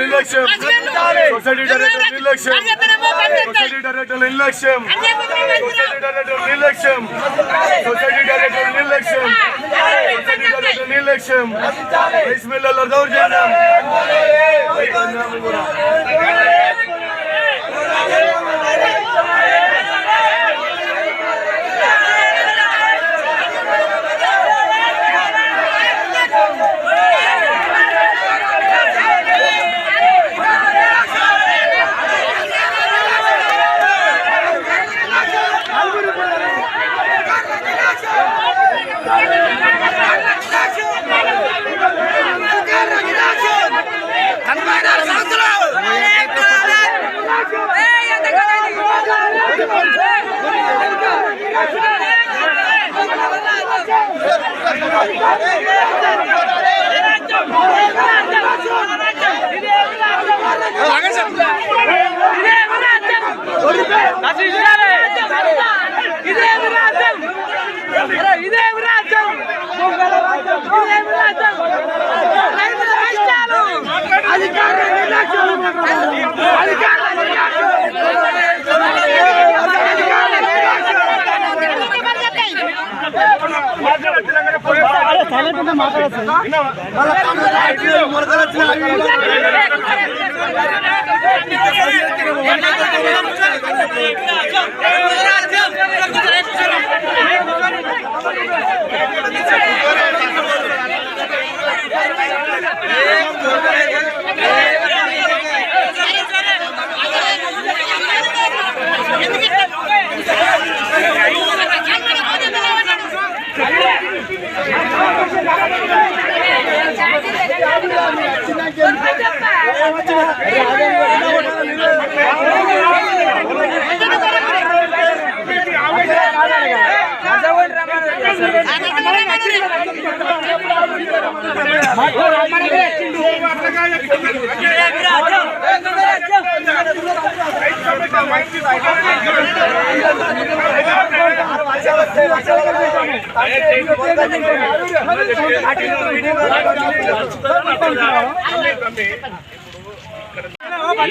నిర్లక్ష్యం society director నిర్లక్ష్యం society director నిర్లక్ష్యం సొసైటీ డైరెక్టర్ నిర్లక్ష్యం సొసైటీ డైరెక్టర్ నిర్లక్ష్యం సొసైటీ డైరెక్టర్ నిర్లక్ష్యం రైస్ మిల్లర్ల దౌర్జన్యం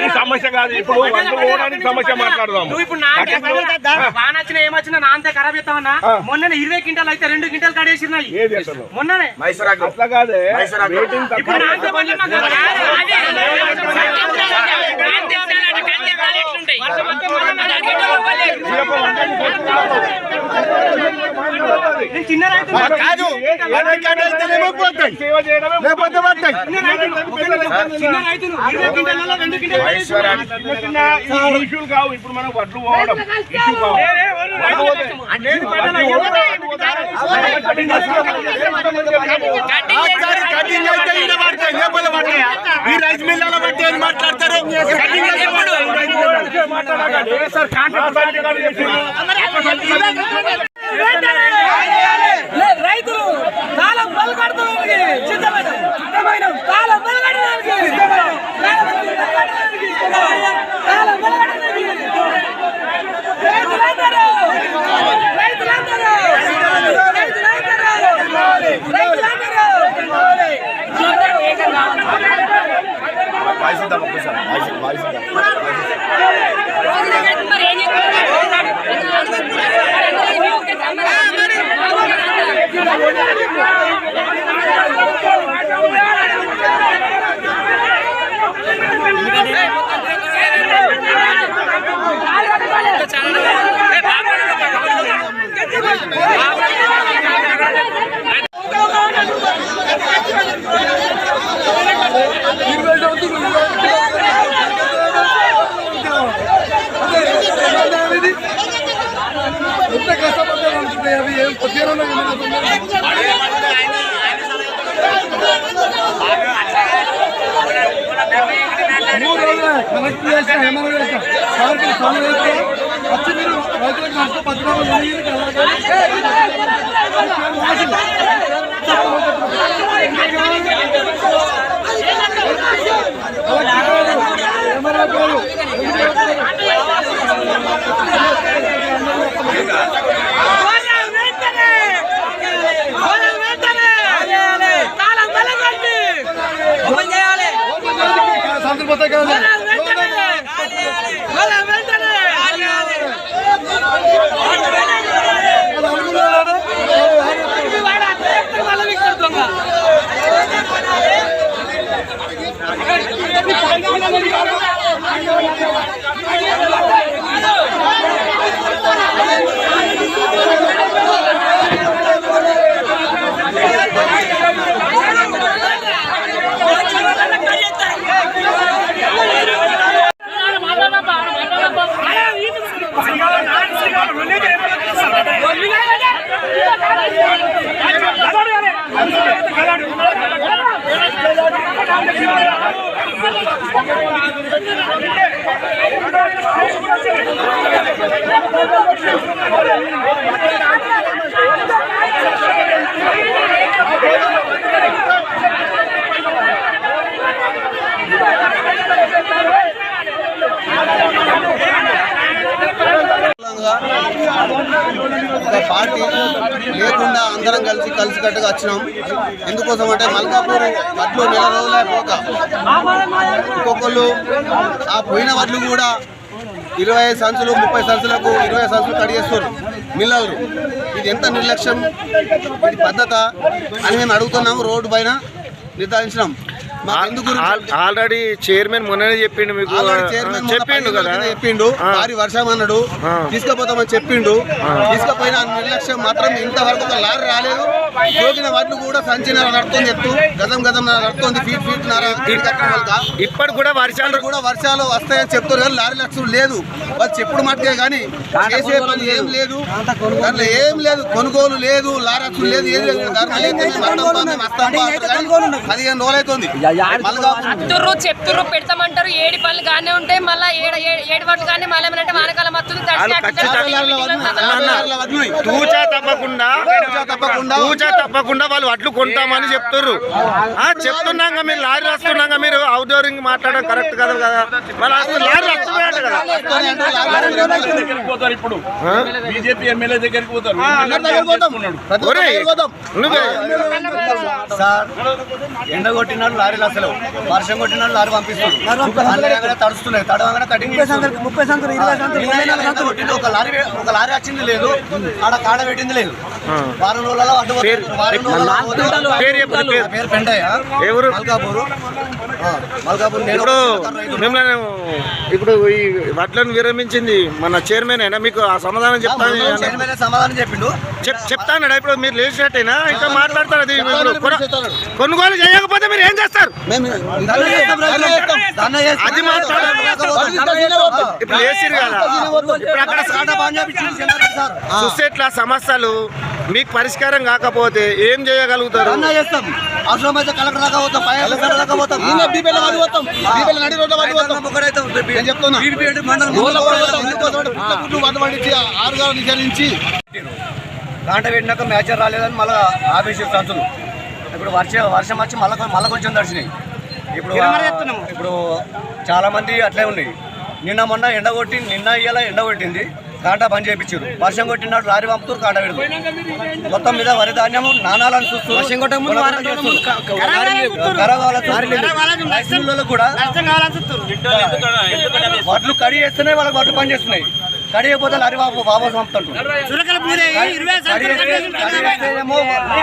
ఈ సమస్య కాదు ఇప్పుడు ఓడానికి సమస్య మాట్లాడదాం. నువ్వు ఇప్పుడు వాన వచ్చినా ఏమొచ్చినా నా అంతే ఖరాబ్ చేస్తామన్నా. మొన్న 20 క్వింటాలు అయితే 2 క్వింటాలు కడేసినాయి మొన్ననే. అట్లా కాదే చిన్న రైతు కాదు ఇష్యూలు కావు. ఇప్పుడు మనం వడ్లు పోవడం ఇష్యూ కావు. ఈ రైస్ మిల్లుల బట్టి ఏం మాట్లాడతారు? రైతులు కాలం బలగడతానికి సిద్ధమైన కాలం బలగడడానికి కనెక్ట్ చేసిన ఏమన్నా చేస్తాం సార్కి ఫోన్ చేస్తే వచ్చి మీరు రైతులకు నష్టపత్రాలు శాంతి పోతాయి కదా ఒక పార్టీ లేకుండా అందరం కలిసికట్టుగా వచ్చినాం. ఎందుకోసం అంటే మల్కాపూర్ వడ్లు నెల రోజులైపోక ఒక్కొక్కళ్ళు ఆ పోయిన వడ్లు కూడా 25 సంచులు 30 సంచులకు 20 సంచులు కడిగేస్తారు మిల్లర్లు. ఇది ఎంత నిర్లక్ష్యం, ఇది పద్ధత అని మేము అడుగుతున్నాము. రోడ్డు పైన నిర్ధారించినాం. ఆల్రెడీ చైర్మన్ మొన్ననే చెప్పిండు, మీకు చెప్పిండు కదా, చెప్పిండు భారీ వర్షం అన్నాడు, తీసుకుపోతామని చెప్పిండు. తీసుకుపోయిన నిర్లక్ష్యం మాత్రం ఇంతవరకు ఒక లారీ రాలేదు. సోకిన వడ్లు కూడా సంచినర నడుతుంది, ఎత్తు గజం గజం నడుతుంది, ఫీట్ ఇప్పటి కూడా వర్షాలు వస్తాయని చెప్తారు కానీ లారీ లక్షలు లేదు. వాళ్ళు చెప్పుడు మాటకే కానీ చేసే పని ఏం లేదు, దాంట్లో ఏం లేదు, కొనుగోలు లేదు, లారీ లక్షలు లేదు, ఏది లేదు. 15 రోజులు అవుతుంది. చెప్తుర్రు పెడతామంటారు, 7 పనులు గానే ఉంటాయి. మళ్ళీ 7 పనులు కానీ మళ్ళీ ఏమంటే వానకాలం వస్తుంది. తూచా తప్పకుండా వాళ్ళు వడ్లు కొంటామని చెప్తుర్రు. చెప్తున్నాక మీరు లారీ రాస్తున్నాక మీరు అవుట్డోరింగ్ మాట్లాడడం కరెక్ట్ కదా కదా. మళ్ళీ లారీ వస్తున్నాయంట కదా. ఇప్పుడు బీజేపీ ఎమ్మెల్యే దగ్గరికి పోతారు. ఎండ కొట్టినాడు లారీలు, అసలు వర్షం కొట్టినాడు లారీ పంపిస్తాడు. తడుస్తున్నాయి, తడవగానే కటింగ్ ఒక లారీ వచ్చింది లేదు, ఆడ కాడ పెట్టింది లేదు. వారం రోజులలో అడ్డు పేరు పెంటయ్య, మల్కాపూర్. ఇప్పుడు ఈ వడ్లను విరమించింది మన చైర్మన్ అయినా, మీకు ఆ సమాధానం చెప్తాను. సమాధానం చెప్పిండు, చెప్తాను. ఇప్పుడు మీరు లేచినట్టేనా ఇంకా మాట్లాడతారు. అది కొనుగోలు చేయకపోతే మీరు ఏం చేస్తారు? అది మాట్లాడాలి. ఇప్పుడు లేచిరు కదా, ఇప్పుడు అక్కడ చూసేట్ల సమస్యలు మీకు పరిష్కారం కాకపోతే ఏం చేయగలుగుతారు? అవసరమైతే కలెక్టర్ దాకా పోతాం, కాంట పెట్టినాక మ్యాచర్ రాలేదని మళ్ళీ ఆఫీస్ సంచులు. ఇప్పుడు వర్షం వచ్చి మళ్ళీ కొంచెం దర్శనం. ఇప్పుడు చాలా మంది అట్లే ఉన్నాయి. నిన్న మొన్న ఎండగొట్టి, నిన్న ఇయ్యాల ఎండగొట్టింది, కాంటా బంద్ చేయించారు. వర్షం కొట్టినట్టు లారీ పంపుతారు, కాంటా పెడతారు. మొత్తం మీద వరి ధాన్యము నాణాలను చూస్తారు. కూడా వడ్లు కడి చేస్తున్నాయి, వాళ్ళకి వడ్లు పని చేస్తున్నాయి. కడియపోతే లారీ వాపస్ పంపుతుంటారు.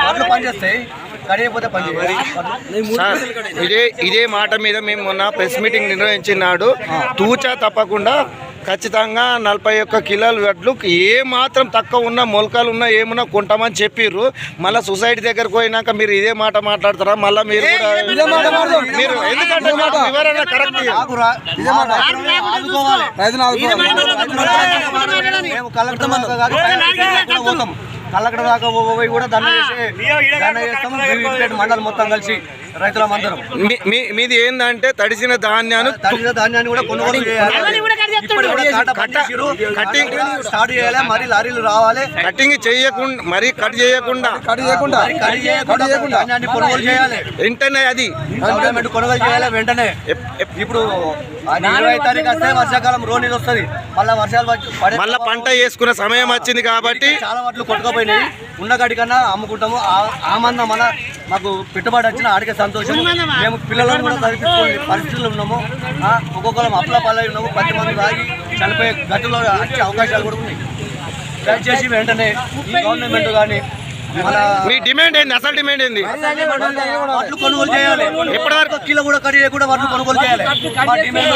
వడ్లు పని చేస్తాయి, కడియపోతే పని చేయాలి. ఇదే మాట మీద మేము మొన్న ప్రెస్ మీటింగ్ నిర్వహించినాడు. తూచా తప్పకుండా ఖచ్చితంగా 41 కిలోల వడ్లు ఏ మాత్రం తక్కువ ఉన్నా, మొలకలు ఉన్నా, ఏమున్నా కొంటామని చెప్పిర్రు. మళ్ళీ సొసైటీ దగ్గరకు పోయినాక మీరు ఇదే మాట మాట్లాడతారా? మళ్ళీ మీరు కూడా మీరు ఎందుకంటే వివరణ కరెక్ట్. కలెక్టర్ దాకా పోయి కూడా దండ చేస్తాము. మండలం మొత్తం కలిసి రైతులం అందరం. మీది ఏంటంటే తడిసిన ధాన్యాన్ని కూడా కొనుగోలు కటింగ్ స్టార్ట్ చేయాలి. మరి లారీలు రావాలి, కటింగ్ చేయకుండా, మరి కట్ చేయకుండా ధాన్యాన్ని కొనుగోలు చేయాలి వెంటనే. అది కొనుగోలు చేయాలి వెంటనే. ఇప్పుడు 20 తారీఖు వస్తే వర్షాకాలం రోనీలు వస్తుంది, మళ్ళీ వర్షాలు మళ్ళీ పంట వేసుకునే సమయం వచ్చింది కాబట్టి చాలా వాటిలు కొట్టుకుపోయినాయి. ఉన్న గడికన్నా అమ్ముకుంటాము. ఆ మంద మన మాకు పెట్టుబడి వచ్చిన ఆడికే సంతోషం. మేము పిల్లలను కూడా చదివించుకునే పరిస్థితులు ఉన్నాము. ఒక్కొక్కరు అప్పుల పాలై ఉన్నాము. 10 మంది తాగి చనిపోయే గట్టులో వచ్చే అవకాశాలు కూడా ఉన్నాయి. దయచేసి వెంటనే ఈ గవర్నమెంట్ కానీ మీ డిమాండ్ ఏంది? అసలు డిమాండ్ ఏంది? వడ్లు కొనుగోలు చేయాలి. ఎప్పటివరకు కిలో కూడా కడి కూడా వడ్లు కొనుగోలు చేయాలి. మా డిమాండ్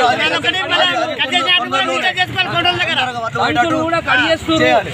చేయాలి.